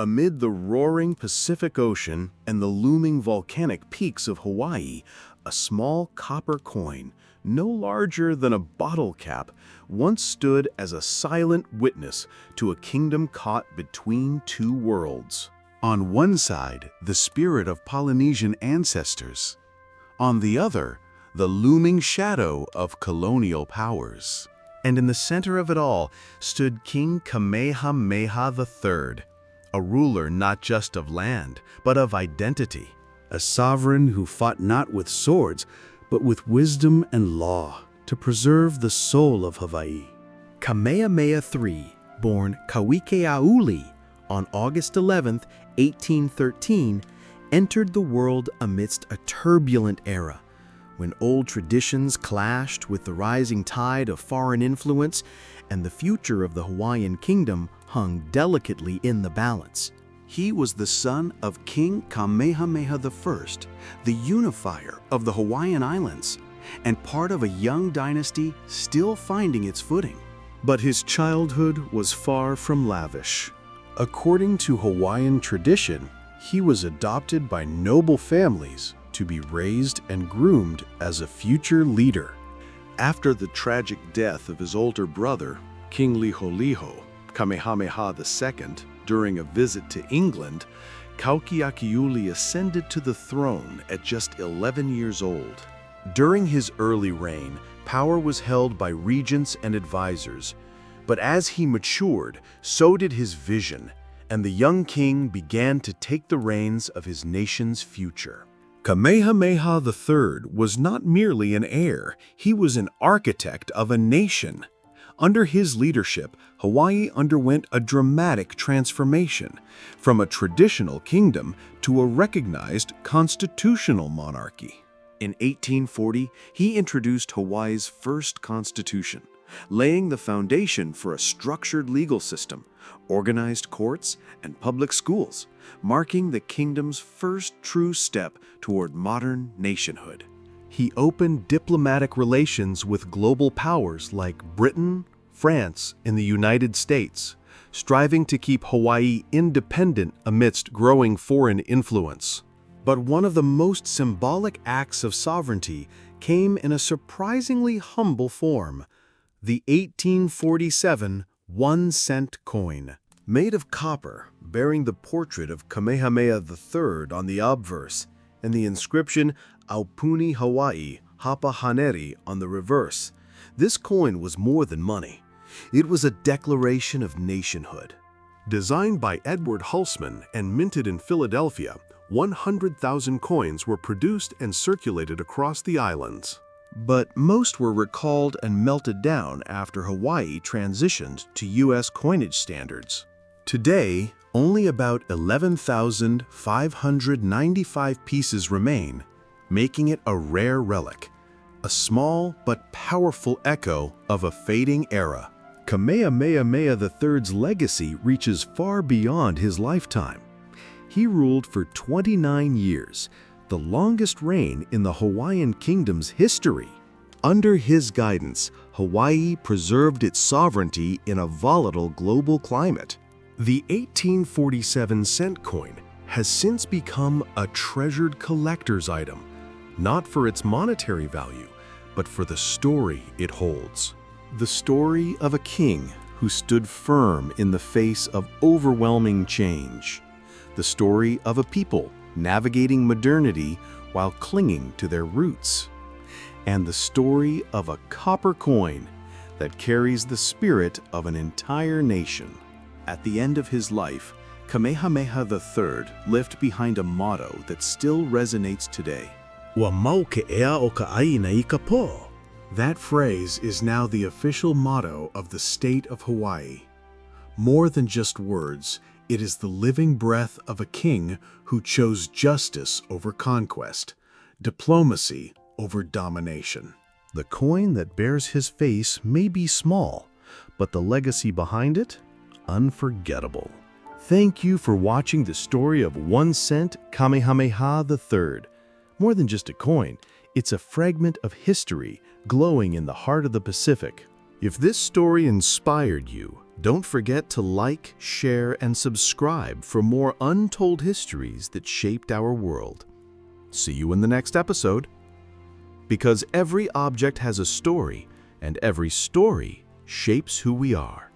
Amid the roaring Pacific Ocean and the looming volcanic peaks of Hawaii, a small copper coin, no larger than a bottle cap, once stood as a silent witness to a kingdom caught between two worlds. On one side, the spirit of Polynesian ancestors. On the other, the looming shadow of colonial powers. And in the center of it all stood King Kamehameha III, a ruler not just of land, but of identity. A sovereign who fought not with swords, but with wisdom and law to preserve the soul of Hawaii. Kamehameha III, born Kawikeauli on August 11, 1813, entered the world amidst a turbulent era, when old traditions clashed with the rising tide of foreign influence and the future of the Hawaiian kingdom hung delicately in the balance. He was the son of King Kamehameha I, the unifier of the Hawaiian Islands, and part of a young dynasty still finding its footing. But his childhood was far from lavish. According to Hawaiian tradition, he was adopted by noble families to be raised and groomed as a future leader. After the tragic death of his older brother, King Liholiho, Kamehameha II, during a visit to England, Kaukeakiuli ascended to the throne at just 11 years old. During his early reign, power was held by regents and advisors, but as he matured, so did his vision, and the young king began to take the reins of his nation's future. Kamehameha III was not merely an heir, he was an architect of a nation. Under his leadership, Hawaii underwent a dramatic transformation, from a traditional kingdom to a recognized constitutional monarchy. In 1840, he introduced Hawaii's first constitution, laying the foundation for a structured legal system, organized courts, and public schools, marking the kingdom's first true step toward modern nationhood. He opened diplomatic relations with global powers like Britain, France, and the United States, striving to keep Hawaii independent amidst growing foreign influence. But one of the most symbolic acts of sovereignty came in a surprisingly humble form: the 1847 1-cent coin. Made of copper, bearing the portrait of Kamehameha III on the obverse, and the inscription Aupuni Hawaii Hapa Haneri on the reverse, this coin was more than money. It was a declaration of nationhood. Designed by Edward Hulsman and minted in Philadelphia, 100,000 coins were produced and circulated across the islands. But most were recalled and melted down after Hawaii transitioned to U.S. coinage standards. Today, only about 11,595 pieces remain, making it a rare relic, a small but powerful echo of a fading era. Kamehameha III's legacy reaches far beyond his lifetime. He ruled for 29 years, the longest reign in the Hawaiian kingdom's history. Under his guidance, Hawaii preserved its sovereignty in a volatile global climate. The 1847 cent coin has since become a treasured collector's item, not for its monetary value, but for the story it holds. The story of a king who stood firm in the face of overwhelming change. The story of a people navigating modernity while clinging to their roots. And the story of a copper coin that carries the spirit of an entire nation. At the end of his life, Kamehameha III left behind a motto that still resonates today. Wa mau ke ea o ka aina I ka po. That phrase is now the official motto of the state of Hawaii. More than just words, it is the living breath of a king who chose justice over conquest, diplomacy over domination. The coin that bears his face may be small, but the legacy behind it, unforgettable. Thank you for watching the story of 1-cent Kamehameha III. More than just a coin, it's a fragment of history glowing in the heart of the Pacific. If this story inspired you, Don't forget to like, share, and subscribe for more untold histories that shaped our world. See you in the next episode. Because every object has a story, and every story shapes who we are.